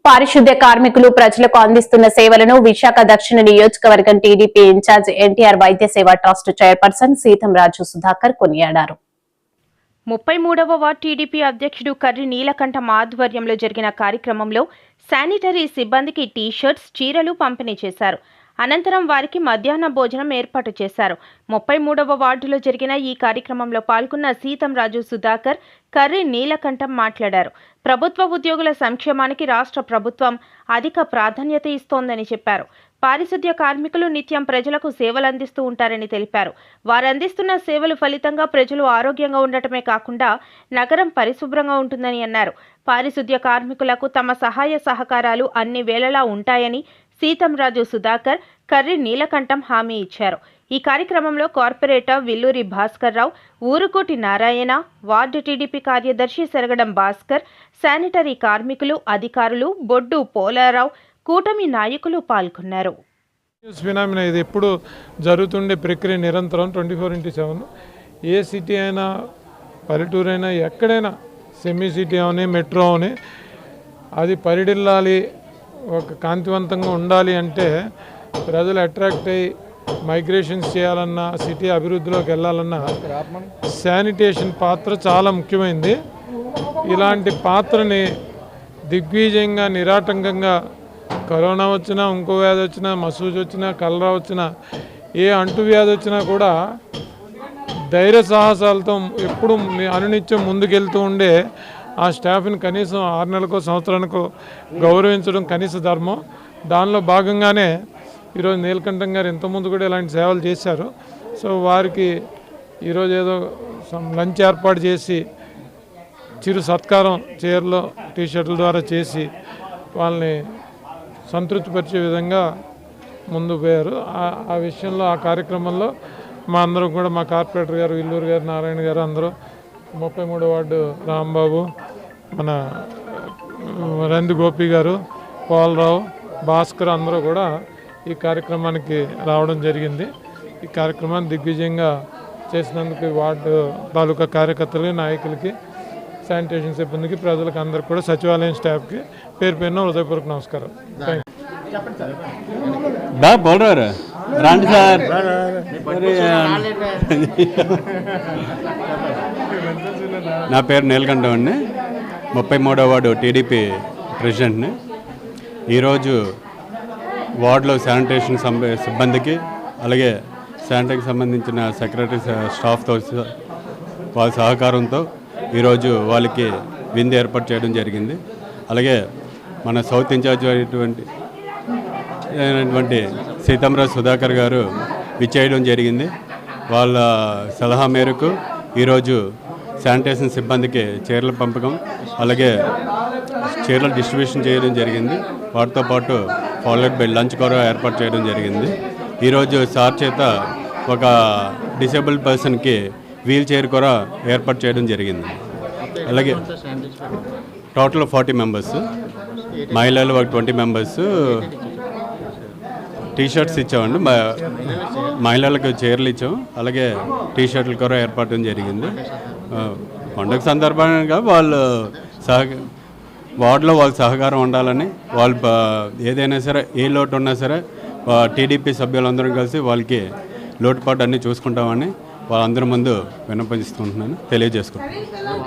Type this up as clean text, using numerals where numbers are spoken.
పారిశుద్ధ్య కార్మికులు ప్రజలకు అందిస్తున్న సేవలను విశాఖ దక్షిణ నియోజకవర్గం టీడీపీ ఇన్ఛార్జ్ ఎన్టీఆర్ వైద్య సేవా ట్రస్ట్ చైర్పర్సన్ సీతంరాజు సుధాకర్ కొనియాడారు. 33వ వార్డు టీడీపీ అధ్యక్షుడు కర్రి నీలకంఠం ఆధ్వర్యంలో జరిగిన కార్యక్రమంలో శానిటరీ సిబ్బందికి టీ-షర్ట్స్, చీరలు పంపిణీ చేశారు. అనంతరం వారికి మధ్యాహ్న భోజనం ఏర్పాటు చేశారు. 33వ వార్డులో జరిగిన ఈ కార్యక్రమంలో పాల్గొన్న సీతంరాజు సుధాకర్, కర్రి నీలకంఠం మాట్లాడారు. ప్రభుత్వ ఉద్యోగుల సంక్షేమానికి రాష్ట్ర ప్రభుత్వం అధిక ప్రాధాన్యత ఇస్తోందని చెప్పారు. పారిశుద్ధ్య కార్మికులు నిత్యం ప్రజలకు సేవలు అందిస్తూ ఉంటారని తెలిపారు. వారందిస్తున్న సేవలు ఫలితంగా ప్రజలు ఆరోగ్యంగా ఉండటమే కాకుండా నగరం పరిశుభ్రంగా ఉంటుందని అన్నారు. పారిశుద్ధ్య కార్మికులకు తమ సహాయ సహకారాలు అన్ని వేళలా ఉంటాయని సీతంరాజు సుధాకర్, కర్రి నీలకంఠం హామీ ఇచ్చారు. ఈ కార్యక్రమంలో corporator Villuri Bhaskar Rao, Urukoti Narayana, ward TDP కార్యదర్శి సెరగడం భాస్కర్, శానిటరీ కార్మికులు, అధికారులు, బొడ్డు పోలారావు, కూటమి నాయకులు పాల్గొన్నారు. ఇది ఎప్పుడు జరుగుతుండే ప్రక్రియ నిరంతరం 24/7. ఏ సిటీ అయినా, పల్లెటూరు అయినా, ఎక్కడైనా సెమీ సిటీ అవని, మెట్రో అవని, అది పరిడిల్లాలి, ఒక కాంతివంతంగా ఉండాలి అంటే ప్రజలు అట్రాక్ట్ అయ్యి మైగ్రేషన్స్ చేయాలన్నా, సిటీ అభివృద్ధిలోకి వెళ్ళాలన్నా శానిటేషన్ పాత్ర చాలా ముఖ్యమైనది. ఇలాంటి పాత్రని దిగ్విజయంగా, నిరాటంకంగా కరోనా వచ్చినా, ఇంకో వ్యాధి వచ్చినా, మసూజు వచ్చినా, కలరా వచ్చినా, ఏ అంటువ్యాధి వచ్చినా కూడా ధైర్య సాహసాలతో ఎప్పుడు అనునిత్యం ముందుకెళ్తూ ఉండే ఆ స్టాఫ్ని కనీసం 6 నెలలకో సంవత్సరానికో గౌరవించడం కనీస ధర్మం. దానిలో భాగంగానే ఈరోజు నీలకంఠం గారు ఇంతకుముందు కూడా ఇలాంటి సేవలు చేశారు. సో వారికి ఈరోజు ఏదో లంచ్ ఏర్పాటు చేసి చిరు సత్కారం చీరలో, టీషర్ట్ల ద్వారా చేసి వాళ్ళని సంతృప్తిపరిచే విధంగా ముందు పోయారు. ఆ విషయంలో, ఆ కార్యక్రమంలో మా అందరం కూడా, మా కార్పొరేటర్ గారు విల్లూరు గారు, నారాయణ గారు, అందరూ 33వ వార్డు రాంబాబు, మన రంది గోపి గారు, పోలరావు, భాస్కర్ అందరూ కూడా ఈ కార్యక్రమానికి రావడం జరిగింది. ఈ కార్యక్రమాన్ని దిగ్విజయంగా చేసినందుకు వార్డు తాలూకా కార్యకర్తలకి, నాయకులకి, శానిటేషన్ సిబ్బందికి, ప్రజలకు అందరికీ కూడా, సచివాలయం స్టాఫ్కి పేరు పేరున హృదయపూర్వక నమస్కారం. బోలరారు రండి సార్. నా పేరు నీలకంఠం అండి, 33వ వార్డు టీడీపీ ప్రెసిడెంట్ని. ఈరోజు వార్డులో శానిటేషన్ సిబ్బందికి, అలాగే శానిటరీకి సంబంధించిన సెక్రటరీ స్టాఫ్తో వాళ్ళ సహకారంతో ఈరోజు వాళ్ళకి విందు ఏర్పాటు చేయడం జరిగింది. అలాగే మన సౌత్ ఇన్ఛార్జ్ అయినటువంటి సీతంరాజు సుధాకర్ గారు విచ్చేయడం జరిగింది. వాళ్ళ సలహా మేరకు ఈరోజు శానిటేషన్ సిబ్బందికి చీరల పంపకం, అలాగే చీరల డిస్ట్రిబ్యూషన్ చేయడం జరిగింది. వాటితో పాటు ఫాలోడ్ బై లంచ్ కూడా ఏర్పాటు చేయడం జరిగింది. ఈరోజు సార్ చేత ఒక డిసేబుల్డ్ పర్సన్కి వీల్ చైర్ కూడా ఏర్పాటు చేయడం జరిగింది. అలాగే టోటల్ 40 మెంబర్స్, మహిళలు ఒక 20 మెంబర్స్. టీషర్ట్స్ ఇచ్చామండి, మహిళలకు చీరలు ఇచ్చాము, అలాగే టీషర్ట్లు కూడా ఏర్పాటు జరిగింది. పండుగ సందర్భంగా వాళ్ళు వార్డులో వాళ్ళ సహకారం ఉండాలని, వాళ్ళు ఏదైనా సరే, ఏ లోటు ఉన్నా సరే టీడీపీ సభ్యులందరం కలిసి వాళ్ళకి లోటుపాటు అన్నీ చూసుకుంటామని వాళ్ళందరి ముందు విన్నపించుకుంటున్నాను, తెలియజేసుకుంటున్నాను.